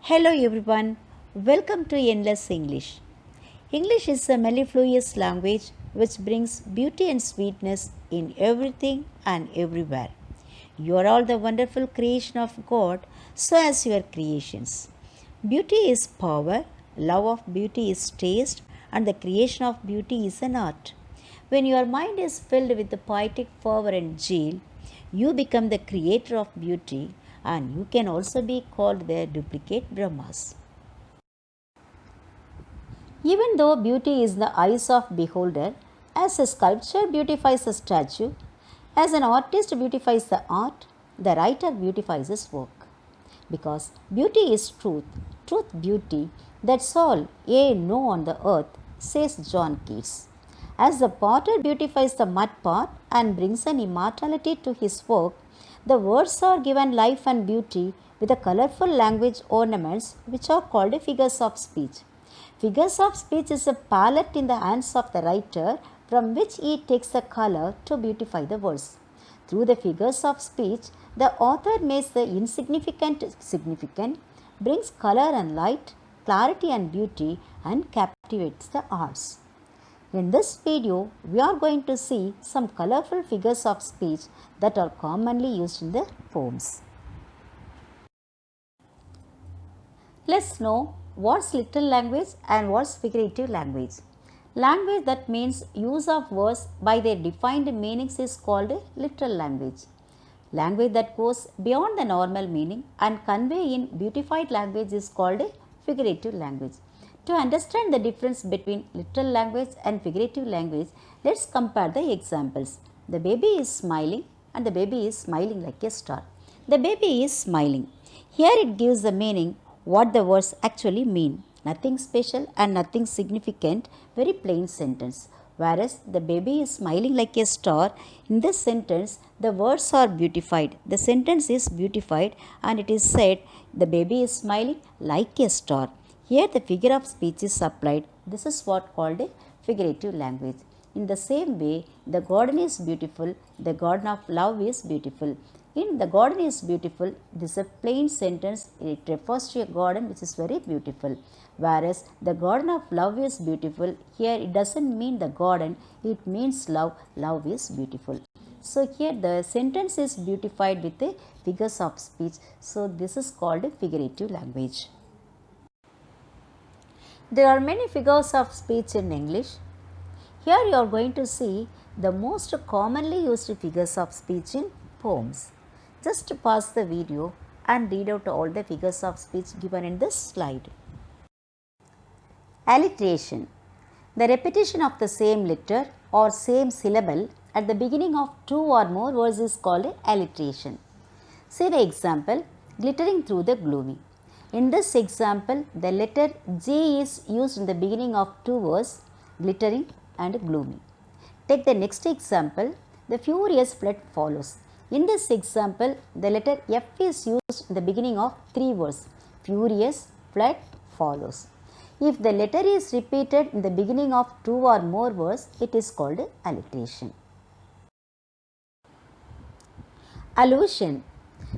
Hello everyone, welcome to Endless English. English is a mellifluous language which brings beauty and sweetness in everything and everywhere. You are all the wonderful creation of God, so as your creations. Beauty is power, love of beauty is taste, and the creation of beauty is an art. When your mind is filled with the poetic fervor and zeal, you become the creator of beauty, and you can also be called the duplicate Brahmas. Even though beauty is the eyes of beholder, as a sculpture beautifies a statue, as an artist beautifies the art, the writer beautifies his work. Because beauty is truth, truth beauty, that's all, yea, no on the earth, says John Keats. As the potter beautifies the mud pot and brings an immortality to his work, the words are given life and beauty with the colorful language ornaments which are called figures of speech. Figures of speech is a palette in the hands of the writer from which he takes the color to beautify the verse. Through the figures of speech, the author makes the insignificant significant, brings color and light, clarity and beauty, and captivates the hearts. In this video, we are going to see some colorful figures of speech that are commonly used in the poems. Let's know what's literal language and what's figurative language. Language that means use of words by their defined meanings is called literal language. Language that goes beyond the normal meaning and convey in beautified language is called figurative language. To understand the difference between literal language and figurative language, let's compare the examples. The baby is smiling and the baby is smiling like a star. The baby is smiling. Here it gives the meaning what the words actually mean. Nothing special and nothing significant, very plain sentence. Whereas the baby is smiling like a star, in this sentence the words are beautified. The sentence is beautified and it is said the baby is smiling like a star. Here the figure of speech is applied. This is what called a figurative language. In the same way, the garden is beautiful, the garden of love is beautiful. In the garden is beautiful, this is a plain sentence. It refers to a garden which is very beautiful. Whereas the garden of love is beautiful, here it doesn't mean the garden, it means love. Love is beautiful. So here the sentence is beautified with the figures of speech. So this is called a figurative language. There are many figures of speech in English. Here you are going to see the most commonly used figures of speech in poems. Just pause the video and read out all the figures of speech given in this slide. Alliteration. The repetition of the same letter or same syllable at the beginning of two or more words is called alliteration. See the example, glittering through the gloomy. In this example, the letter G is used in the beginning of two words, glittering and gloomy. Take the next example, the furious flood follows. In this example, the letter F is used in the beginning of three words, furious, flood, follows. If the letter is repeated in the beginning of two or more words, it is called alliteration. Allusion.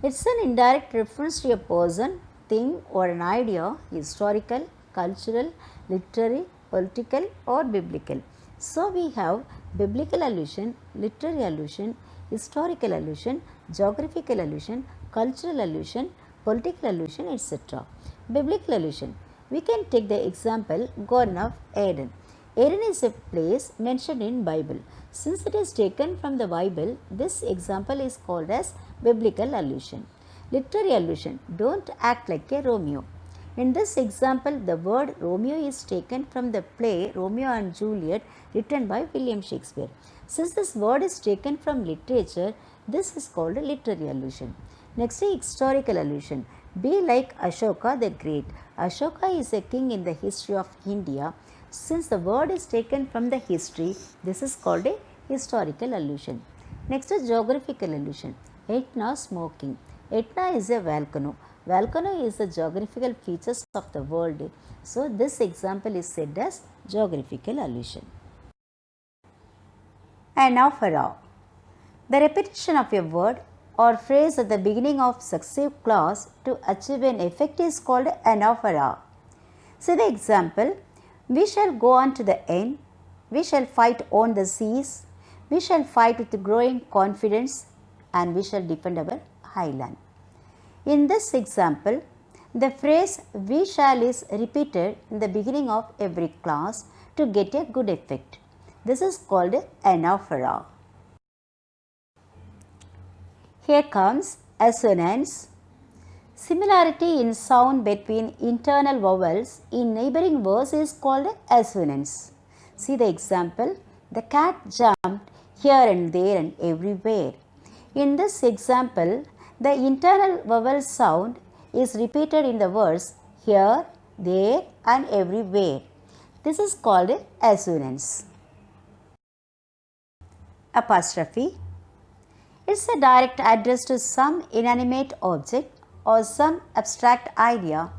It's an indirect reference to a person, thing or an idea, historical, cultural, literary, political or biblical. So we have biblical allusion, literary allusion, historical allusion, geographical allusion, cultural allusion, political allusion, etc. Biblical allusion. We can take the example Garden of Eden. Eden is a place mentioned in Bible. Since it is taken from the Bible, this example is called as biblical allusion. Literary allusion. Don't act like a Romeo. In this example, the word Romeo is taken from the play Romeo and Juliet written by William Shakespeare. Since this word is taken from literature, this is called a literary allusion. Next is historical allusion. Be like Ashoka the Great. Ashoka is a king in the history of India. Since the word is taken from the history, this is called a historical allusion. Next is geographical allusion. Etna smoking. Etna is a volcano. Volcano is the geographical features of the world. So this example is said as geographical allusion. Anaphora. The repetition of a word or phrase at the beginning of successive clause to achieve an effect is called anaphora. See the example, we shall go on to the end, we shall fight on the seas, we shall fight with growing confidence, and we shall defend our highland. In this example, the phrase we shall is repeated in the beginning of every clause to get a good effect. This is called anaphora. Here comes assonance. Similarity in sound between internal vowels in neighboring words is called assonance. See the example, the cat jumped here and there and everywhere. In this example, the internal vowel sound is repeated in the words here, there and everywhere. This is called assonance. Apostrophe. It's a direct address to some inanimate object or some abstract idea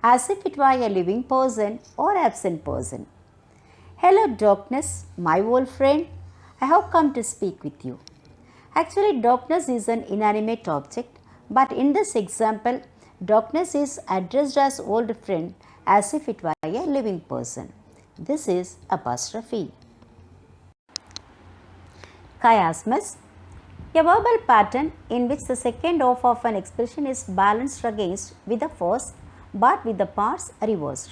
as if it were a living person or absent person. Hello darkness, my old friend, I have come to speak with you. Actually, darkness is an inanimate object, but in this example, darkness is addressed as old friend as if it were a living person. This is apostrophe. Chiasmus. A verbal pattern in which the second half of an expression is balanced against with the first but with the parts reversed.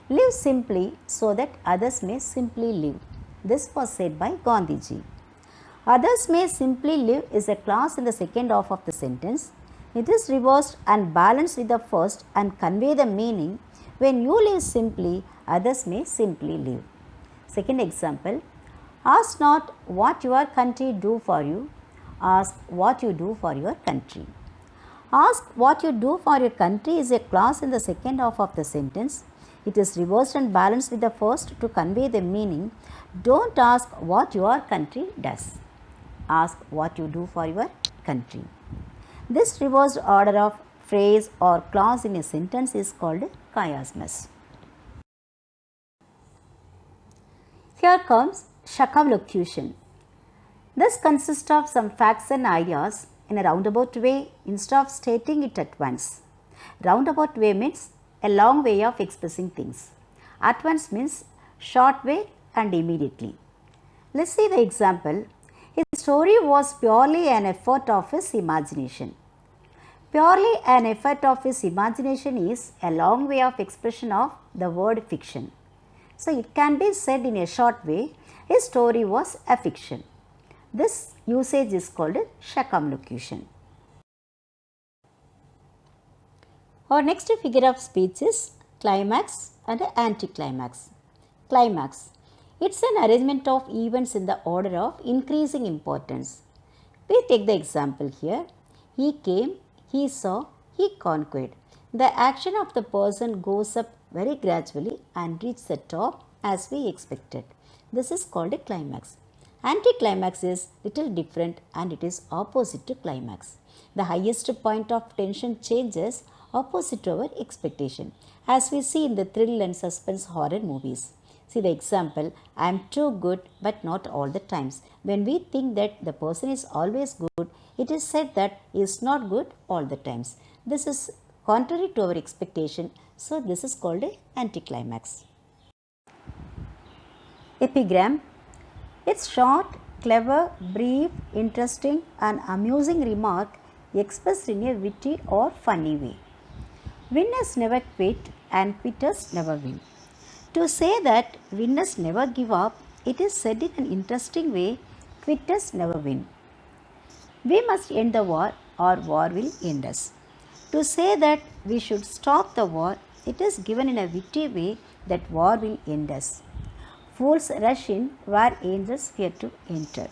Live simply so that others may simply live. This was said by Gandhiji. Others may simply live is a clause in the second half of the sentence. It is reversed and balanced with the first and convey the meaning when you live simply, others may simply live. Second example, ask not what your country do for you, ask what you do for your country. Ask what you do for your country is a clause in the second half of the sentence. It is reversed and balanced with the first to convey the meaning. Don't ask what your country does. Ask what you do for your country. This reversed order of phrase or clause in a sentence is called chiasmus. Here comes circumlocution. This consists of some facts and ideas in a roundabout way instead of stating it at once. Roundabout way means a long way of expressing things. At once means short way and immediately. Let's see the example. His story was purely an effort of his imagination. Purely an effort of his imagination is a long way of expression of the word fiction. So it can be said in a short way, his story was a fiction. This usage is called circumlocution. Our next figure of speech is climax and anticlimax. Climax. It's an arrangement of events in the order of increasing importance. We take the example here. He came, he saw, he conquered. The action of the person goes up very gradually and reaches the top as we expected. This is called a climax. Anticlimax is little different and it is opposite to climax. The highest point of tension changes opposite to our expectation, as we see in the thrill and suspense horror movies. See the example, I am too good but not all the times. When we think that the person is always good, it is said that he is not good all the times. This is contrary to our expectation, so this is called an anticlimax. Epigram. It's short, clever, brief, interesting and amusing remark expressed in a witty or funny way. Winners never quit and quitters never win. To say that winners never give up, it is said in an interesting way, quitters never win. We must end the war or war will end us. To say that we should stop the war, it is given in a witty way that war will end us. Fools rush in where angels fear to enter.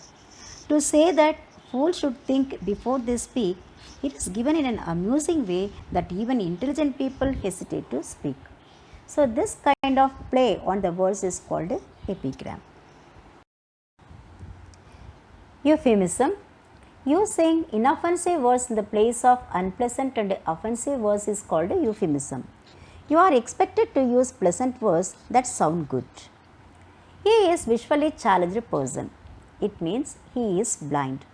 To say that fools should think before they speak, it is given in an amusing way that even intelligent people hesitate to speak. So this kind of play on the words is called epigram. Euphemism. Using inoffensive words in the place of unpleasant and offensive words is called euphemism. You are expected to use pleasant words that sound good. He is visually challenged person. It means he is blind.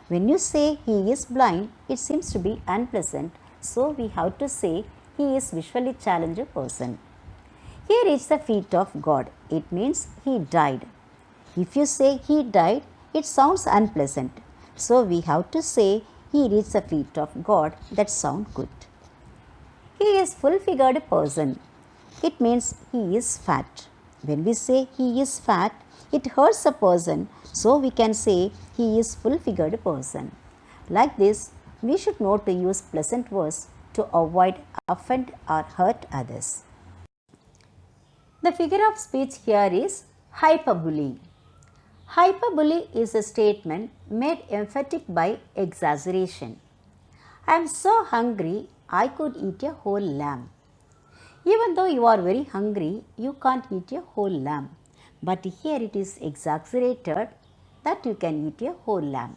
When you say he is blind, it seems to be unpleasant, so we have to say he is visually challenged person. He reached the feet of God. It means he died. If you say he died, it sounds unpleasant. So we have to say he reached the feet of God. That sounds good. He is full-figured person. It means he is fat. When we say he is fat, it hurts a person. So we can say he is full-figured person. Like this, we should know to use pleasant words to avoid offend or hurt others. The figure of speech here is hyperbole. Hyperbole is a statement made emphatic by exaggeration. I am so hungry, I could eat a whole lamb. Even though you are very hungry, you can't eat a whole lamb. But here it is exaggerated that you can eat a whole lamb.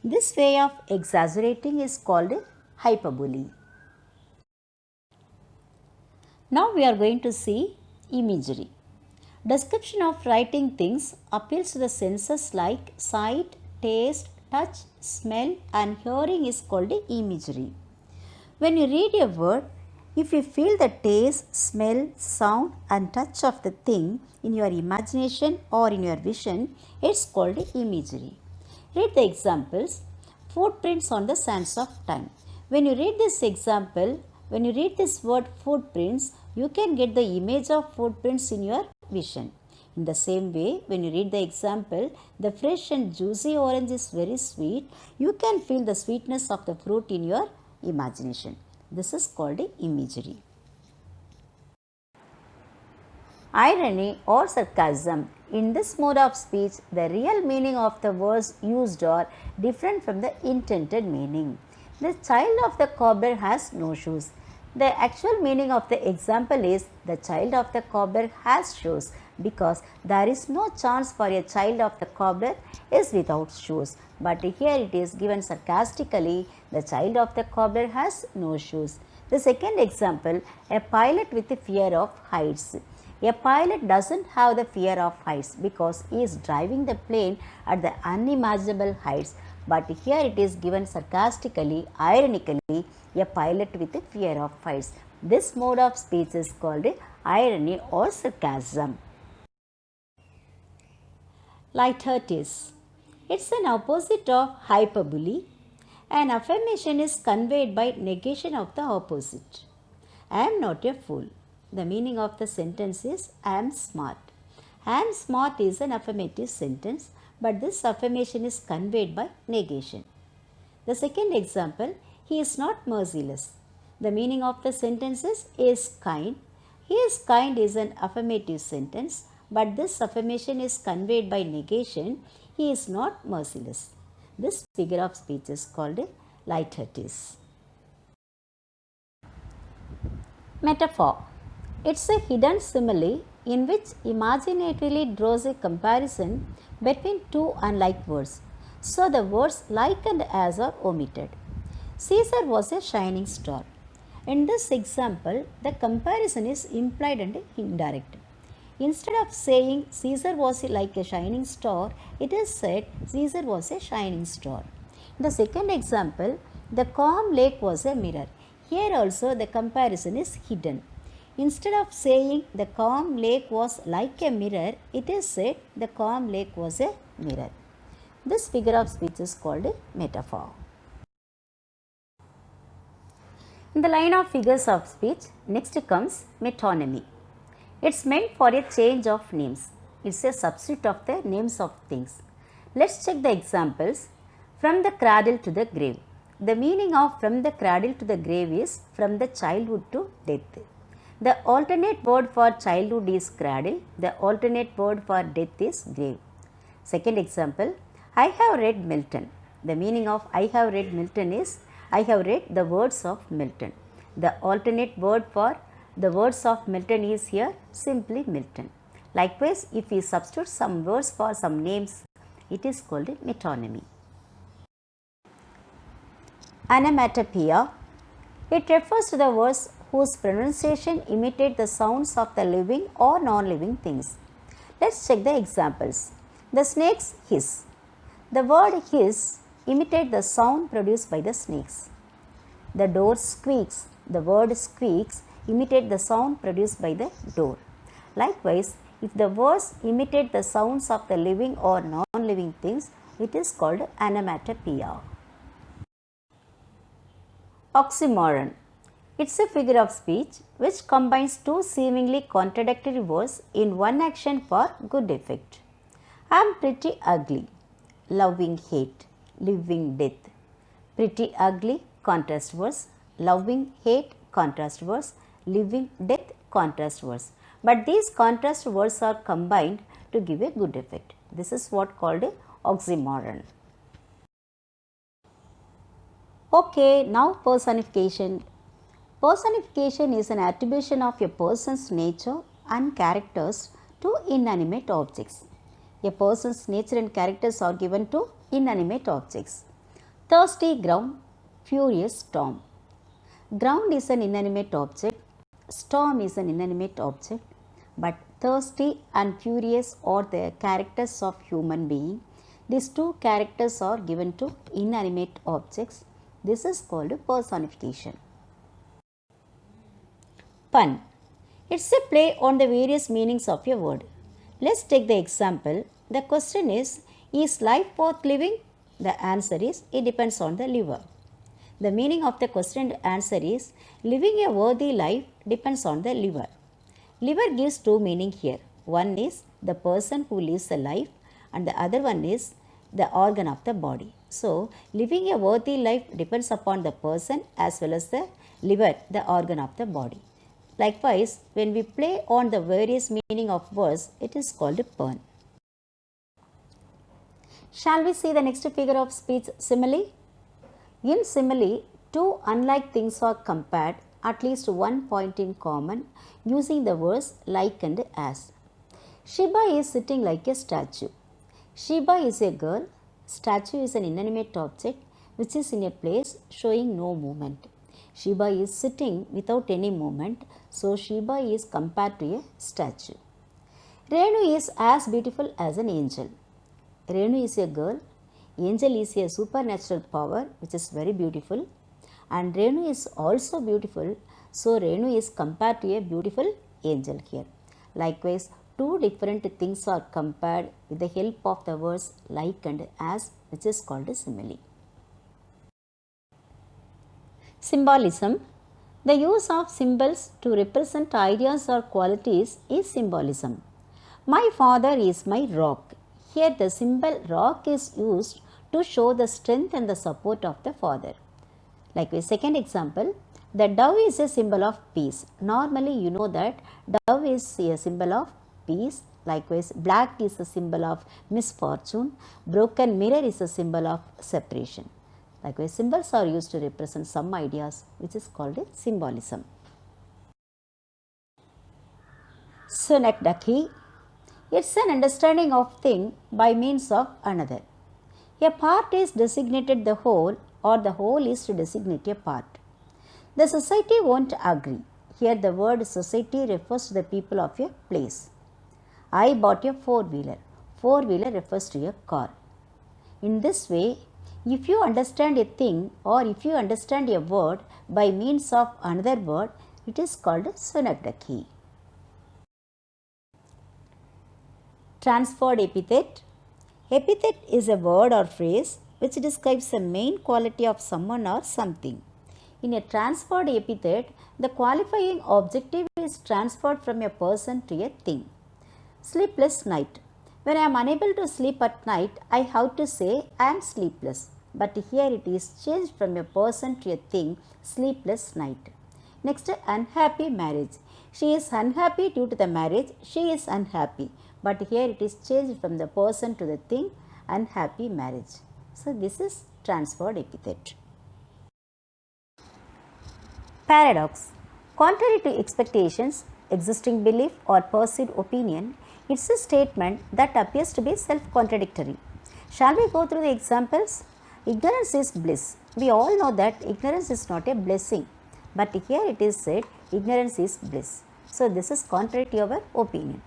This way of exaggerating is called hyperbole. Now we are going to see imagery. Description of writing things appeals to the senses like sight, taste, touch, smell and hearing is called imagery. When you read a word, if you feel the taste, smell, sound and touch of the thing in your imagination or in your vision, it's called imagery. Read the examples. Footprints on the sands of time. When you read this example, when you read this word footprints, you can get the image of footprints in your vision. In the same way, when you read the example, the fresh and juicy orange is very sweet, you can feel the sweetness of the fruit in your imagination. This is called imagery. Irony or sarcasm. In this mode of speech, the real meaning of the words used are different from the intended meaning. The child of the cobbler has no shoes. The actual meaning of the example is the child of the cobbler has shoes because there is no chance for a child of the cobbler is without shoes. But here it is given sarcastically, the child of the cobbler has no shoes. The second example, a pilot with a fear of heights. A pilot doesn't have the fear of heights because he is driving the plane at the unimaginable heights. But here it is given sarcastically, ironically, a pilot with a fear of heights. This mode of speech is called irony or sarcasm. Lighthearted. It's an opposite of hyperbole. An affirmation is conveyed by negation of the opposite. I am not a fool. The meaning of the sentence is I am smart. I am smart is an affirmative sentence, but this affirmation is conveyed by negation. The second example, he is not merciless. The meaning of the sentence is kind. He is kind is an affirmative sentence, but this affirmation is conveyed by negation. He is not merciless. This figure of speech is called lighthearted. Metaphor. It's a hidden simile in which imaginatively draws a comparison between two unlike words. So the words like and as are omitted. Caesar was a shining star. In this example, the comparison is implied and indirect. Instead of saying Caesar was like a shining star, it is said Caesar was a shining star. In the second example, the calm lake was a mirror. Here also the comparison is hidden. Instead of saying the calm lake was like a mirror, it is said the calm lake was a mirror. This figure of speech is called a metaphor. In the line of figures of speech, next comes metonymy. It's meant for a change of names. It's a substitute of the names of things. Let's check the examples. From the cradle to the grave. The meaning of from the cradle to the grave is from the childhood to death. The alternate word for childhood is cradle. The alternate word for death is grave. Second example, I have read Milton. The meaning of I have read Milton is I have read the words of Milton. The alternate word for the words of Milton is here simply Milton. Likewise, if we substitute some words for some names, it is called metonymy. Onomatopoeia. It refers to the words whose pronunciation imitate the sounds of the living or non-living things. Let's check the examples. The snakes hiss. The word hiss imitate the sound produced by the snakes. The door squeaks. The word squeaks imitate the sound produced by the door. Likewise, if the words imitate the sounds of the living or non-living things, it is called onomatopoeia. Oxymoron. It's a figure of speech which combines two seemingly contradictory words in one action for good effect. I am pretty ugly. Loving hate. Living death. Pretty ugly, contrast verse. Loving hate, contrast verse. Living death, contrast verse. But these contrast words are combined to give a good effect. This is what called a oxymoron. Okay, now personification. Personification is an attribution of a person's nature and characters to inanimate objects. A person's nature and characters are given to inanimate objects. Thirsty ground, furious storm. Ground is an inanimate object, storm is an inanimate object, but thirsty and furious are the characters of human being. These two characters are given to inanimate objects. This is called personification. Pun. It's a play on the various meanings of a word. Let's take the example. The question is life worth living? The answer is, it depends on the liver. The meaning of the question and answer is, living a worthy life depends on the liver. Liver gives two meanings here. One is the person who lives a life, and the other one is the organ of the body. So, living a worthy life depends upon the person as well as the liver, the organ of the body. Likewise, when we play on the various meaning of words, it is called a pun. Shall we see the next figure of speech, simile? In simile, two unlike things are compared, at least one point in common, using the words like and as. Shiba is sitting like a statue. Shiba is a girl. Statue is an inanimate object which is in a place showing no movement. Shiba is sitting without any movement, so Shiba is compared to a statue. Renu is as beautiful as an angel. Renu is a girl. Angel is a supernatural power which is very beautiful, and Renu is also beautiful, so Renu is compared to a beautiful angel here. Likewise, two different things are compared with the help of the words like and as, which is called a simile. Symbolism. The use of symbols to represent ideas or qualities is symbolism. My father is my rock. Here the symbol rock is used to show the strength and the support of the father. Likewise, second example, the dove is a symbol of peace. Normally you know that dove is a symbol of peace. Likewise, black is a symbol of misfortune. Broken mirror is a symbol of separation. Likewise, symbols are used to represent some ideas, which is called a symbolism. Synecdoche. It's an understanding of thing by means of another. A part is designated the whole, or the whole is to designate a part. The society won't agree. Here the word society refers to the people of a place. I bought a four-wheeler. Four-wheeler refers to a car. In this way, if you understand a thing or if you understand a word by means of another word, it is called synecdoche. Transferred epithet. Epithet is a word or phrase which describes a main quality of someone or something. In a transferred epithet, the qualifying objective is transferred from a person to a thing. Sleepless night. When I am unable to sleep at night, I have to say I am sleepless. But here it is changed from a person to a thing, sleepless night. Next, unhappy marriage. She is unhappy due to the marriage, she is unhappy. But here it is changed from the person to the thing, unhappy marriage. So this is transferred epithet. Paradox. Contrary to expectations, existing belief or perceived opinion, it's a statement that appears to be self-contradictory. Shall we go through the examples? Ignorance is bliss. We all know that ignorance is not a blessing, but here it is said ignorance is bliss. So this is contrary to our opinion.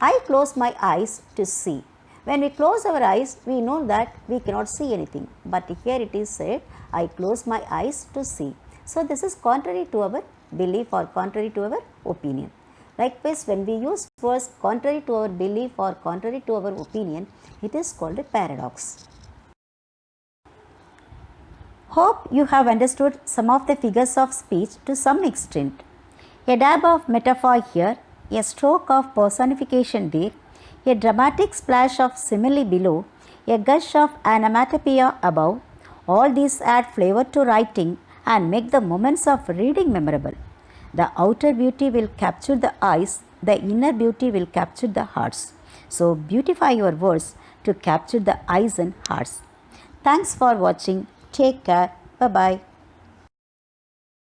I close my eyes to see. When we close our eyes, we know that we cannot see anything. But here it is said, I close my eyes to see. So this is contrary to our belief or contrary to our opinion. Likewise, when we use words contrary to our belief or contrary to our opinion, it is called a paradox. Hope you have understood some of the figures of speech to some extent. A dab of metaphor here, a stroke of personification there, a dramatic splash of simile below, a gush of onomatopoeia above, all these add flavor to writing and make the moments of reading memorable. The outer beauty will capture the eyes, the inner beauty will capture the hearts. So beautify your words to capture the eyes and hearts. Thanks for watching. Take care. Bye bye.